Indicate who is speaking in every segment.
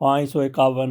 Speaker 1: 551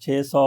Speaker 1: 600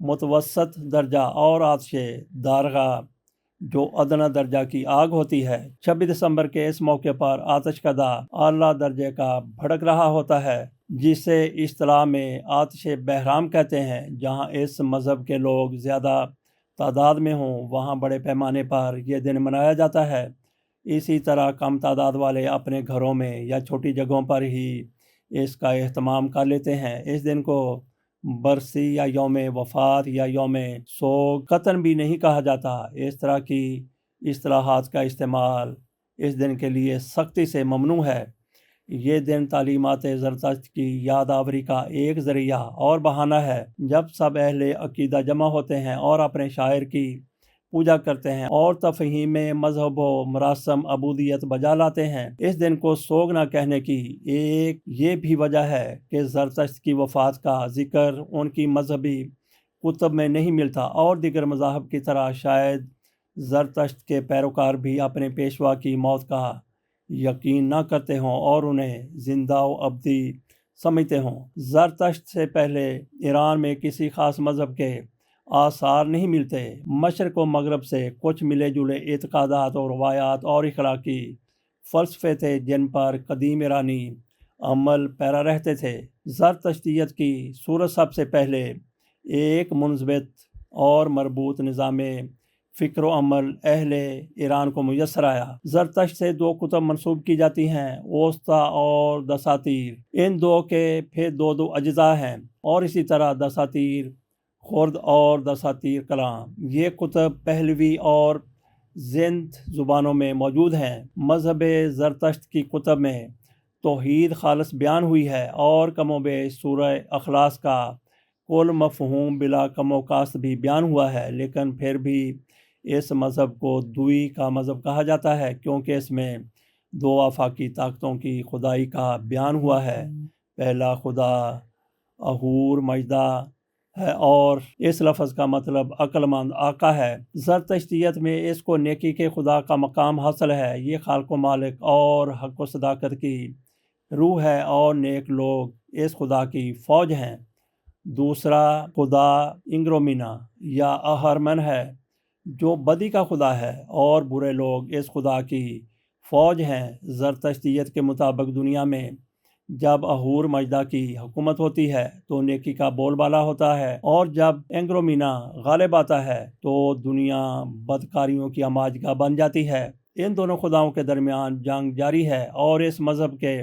Speaker 2: متوسط درجہ اور آتش دارغا جو ادنا درجہ کی آگ ہوتی ہے۔ 26 دسمبر کے اس موقع پر آتش کدہ اعلیٰ درجے کا بھڑک رہا ہوتا ہے، جسے اصطلاح میں آتش بحرام کہتے ہیں۔ جہاں اس مذہب کے لوگ زیادہ تعداد میں ہوں وہاں بڑے پیمانے پر یہ دن منایا جاتا ہے۔ اسی طرح کم تعداد والے اپنے گھروں میں یا چھوٹی جگہوں پر ہی اس کا اہتمام کر لیتے ہیں۔ اس دن کو برسی یا یوم وفات یا یوم سوگ قطن بھی نہیں کہا جاتا۔ اس طرح کی اصطلاحات کا استعمال اس دن کے لیے سختی سے ممنوع ہے۔ یہ دن تعلیمات زرتشت کی یاد آوری کا ایک ذریعہ اور بہانہ ہے۔ جب سب اہل عقیدہ جمع ہوتے ہیں اور اپنے شاعر کی پوجا کرتے ہیں اور تفہیم مذہب و مراسم عبودیت بجا لاتے ہیں۔ اس دن کو سوگ نہ کہنے کی ایک یہ بھی وجہ ہے کہ زرتشت کی وفات کا ذکر ان کی مذہبی کتب میں نہیں ملتا، اور دیگر مذاہب کی طرح شاید زرتشت کے پیروکار بھی اپنے پیشوا کی موت کا یقین نہ کرتے ہوں اور انہیں زندہ و ابدی سمجھتے ہوں۔ زرتشت سے پہلے ایران میں کسی خاص مذہب کے آثار نہیں ملتے۔ مشرق و مغرب سے کچھ ملے جلے اعتقادات اور روایات اور اخلاقی فلسفے تھے جن پر قدیم ایرانی عمل پیرا رہتے تھے۔ زرتشتیت کی صورت سب سے پہلے ایک منضبط اور مربوط نظام فکر و عمل اہل ایران کو میسر آیا۔ زرتشت سے دو کتب منسوب کی جاتی ہیں، اوسطا اور دساتیر۔ ان دو کے پھر دو اجزاء ہیں، اور اسی طرح دساتیر خرد اور دساتیر کلام۔ یہ کتب پہلوی اور زند زبانوں میں موجود ہیں۔ مذہب زرتشت کی کتب میں توحید خالص بیان ہوئی ہے اور کم و بیش سورہ اخلاص کا کل مفہوم بلا کم و کاست بھی بیان ہوا ہے، لیکن پھر بھی اس مذہب کو دوئی کا مذہب کہا جاتا ہے کیونکہ اس میں دو آفاقی طاقتوں کی خدائی کا بیان ہوا ہے۔ پہلا خدا اہور مجدہ ہے اور اس لفظ کا مطلب عقل مند آقا ہے۔ زرتشتیت میں اس کو نیکی کے خدا کا مقام حاصل ہے۔ یہ خالق و مالک اور حق و صداقت کی روح ہے اور نیک لوگ اس خدا کی فوج ہیں۔ دوسرا خدا انگرومینا یا اہرمن ہے جو بدی کا خدا ہے، اور برے لوگ اس خدا کی فوج ہیں۔ زرتشتیت کے مطابق دنیا میں جب اہور مجدہ کی حکومت ہوتی ہے تو نیکی کا بول بالا ہوتا ہے، اور جب انگرومینا غالب آتا ہے تو دنیا بدکاریوں کی آماجگاہ بن جاتی ہے۔ ان دونوں خداؤں کے درمیان جنگ جاری ہے، اور اس مذہب کے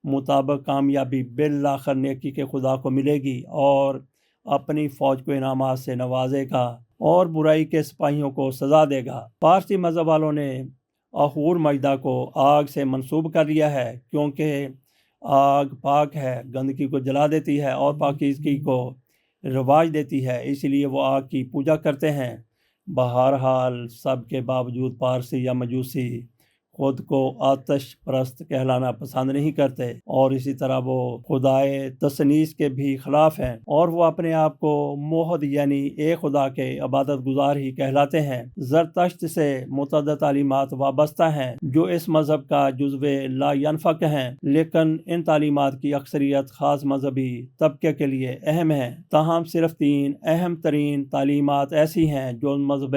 Speaker 2: مطابق کامیابی بالآخر نیکی کے خدا کو ملے گی اور اپنی فوج کو انعامات سے نوازے گا اور برائی کے سپاہیوں کو سزا دے گا۔ پارسی مذہب والوں نے اہور مجدہ کو آگ سے منسوب کر لیا ہے کیونکہ آگ پاک ہے، گندگی کو جلا دیتی ہے اور پاکیزگی کو رواج دیتی ہے، اس لیے وہ آگ کی پوجا کرتے ہیں۔ بہرحال سب کے باوجود پارسی یا مجوسی خود کو آتش پرست کہلانا پسند نہیں کرتے، اور اسی طرح وہ خدائے تسنیس کے بھی خلاف ہیں، اور وہ اپنے آپ کو موحد یعنی ایک خدا کے عبادت گزار ہی کہلاتے ہیں۔ زرتشت سے متعدد تعلیمات وابستہ ہیں جو اس مذہب کا جزو لا ینفک ہیں، لیکن ان تعلیمات کی اکثریت خاص مذہبی طبقے کے لیے اہم ہیں۔ تاہم صرف 3 اہم ترین تعلیمات ایسی ہیں جو مذہب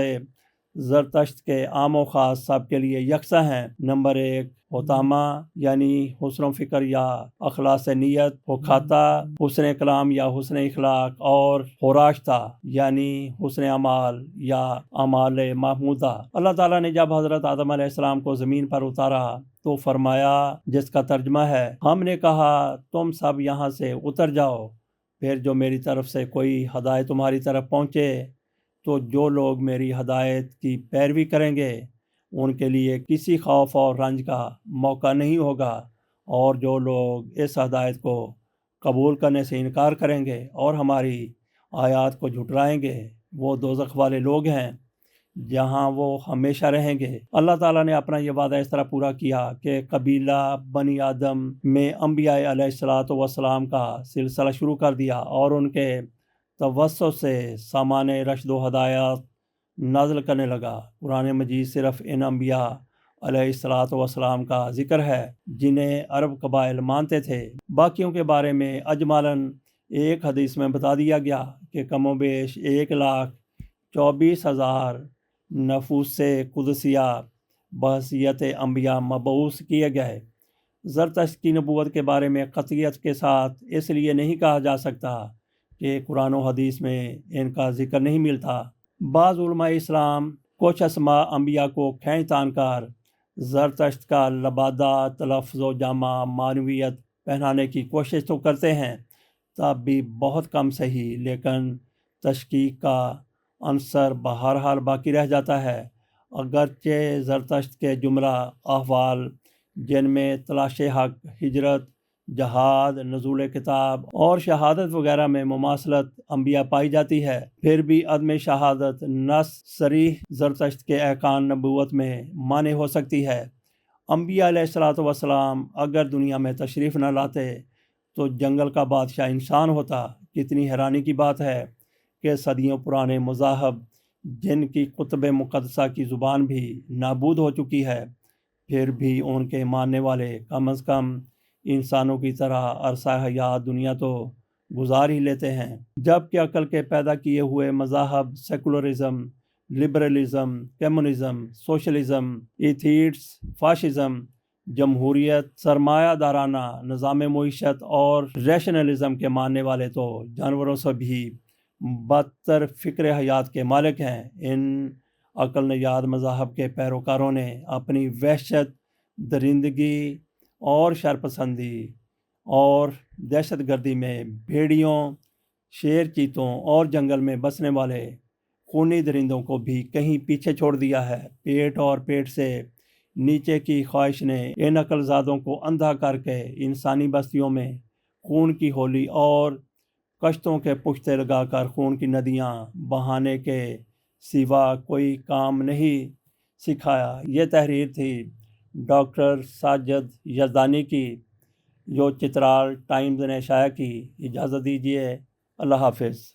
Speaker 2: زرتشت کے عام و خاص سب کے لیے یکساں ہیں۔ نمبر 1 ہوتامہ یعنی حسن و فکر یا اخلاص نیت، ہوکھاتا حسن کلام یا حسن اخلاق، اور ہوراشتہ یعنی حسن اعمال یا اعمال محمودہ۔ اللہ تعالیٰ نے جب حضرت آدم علیہ السلام کو زمین پر اتارا تو فرمایا، جس کا ترجمہ ہے، ہم نے کہا تم سب یہاں سے اتر جاؤ، پھر جو میری طرف سے کوئی ہدایت تمہاری طرف پہنچے تو جو لوگ میری ہدایت کی پیروی کریں گے ان کے لیے کسی خوف اور رنج کا موقع نہیں ہوگا، اور جو لوگ اس ہدایت کو قبول کرنے سے انکار کریں گے اور ہماری آیات کو جھٹلائیں گے وہ دوزخ والے لوگ ہیں جہاں وہ ہمیشہ رہیں گے۔ اللہ تعالیٰ نے اپنا یہ وعدہ اس طرح پورا کیا کہ قبیلہ بنی آدم میں انبیاء علیہ السلام کا سلسلہ شروع کر دیا، اور ان کے توسط سے سامان رشد و ہدایات نازل کرنے لگا۔ قرآن مجید صرف ان انبیاء علیہ السلام کا ذکر ہے جنہیں عرب قبائل مانتے تھے، باقیوں کے بارے میں اجمالاً ایک حدیث میں بتا دیا گیا کہ کم و بیش 1,24,000 نفوس قدسیہ بحیثیت انبیاء مبعوث کیے گئے۔ زرتشت کی نبوت کے بارے میں قطعیت کے ساتھ اس لیے نہیں کہا جا سکتا کہ قرآن و حدیث میں ان کا ذکر نہیں ملتا۔ بعض علماء اسلام کچھ اسماء انبیاء کو کھینچ تان کر زرتشت کا لبادہ تلفظ و جامع معنویت پہنانے کی کوشش تو کرتے ہیں، تب بھی بہت کم صحیح، لیکن تشکیک کا عنصر بہرحال باقی رہ جاتا ہے۔ اگرچہ زرتشت کے جملہ احوال جن میں تلاش حق، ہجرت، جہاد، نزول کتاب اور شہادت وغیرہ میں مماثلت انبیاء پائی جاتی ہے، پھر بھی عدم شہادت نص صریح زرتشت کے احکام نبوت میں مانع ہو سکتی ہے۔ انبیاء علیہ السلام اگر دنیا میں تشریف نہ لاتے تو جنگل کا بادشاہ انسان ہوتا۔ کتنی حیرانی کی بات ہے کہ صدیوں پرانے مذاہب جن کی کتب مقدسہ کی زبان بھی نابود ہو چکی ہے، پھر بھی ان کے ماننے والے کم از کم انسانوں کی طرح عرصہ حیات دنیا تو گزار ہی لیتے ہیں، جبکہ عقل کے پیدا کیے ہوئے مذاہب secularism, liberalism, communism, socialism, atheists, fascism, جمہوریت، سرمایہ دارانہ نظام معیشت اور ریشنلزم کے ماننے والے تو جانوروں سے بھی بدتر فکر حیات کے مالک ہیں۔ ان عقل نیاد مذاہب کے پیروکاروں نے اپنی وحشت، درندگی اور شرپسندی اور دہشت گردی میں بھیڑیوں، شیر چیتوں اور جنگل میں بسنے والے خونی درندوں کو بھی کہیں پیچھے چھوڑ دیا ہے۔ پیٹ اور پیٹ سے نیچے کی خواہش نے ان عقل زادوں کو اندھا کر کے انسانی بستیوں میں خون کی ہولی اور کشتوں کے پشتے لگا کر خون کی ندیاں بہانے کے سوا کوئی کام نہیں سکھایا۔ یہ تحریر تھی ڈاکٹر ساجد یزدانی کی، جو چترال ٹائمز نے شائع کی۔ اجازت دیجیے، اللہ حافظ۔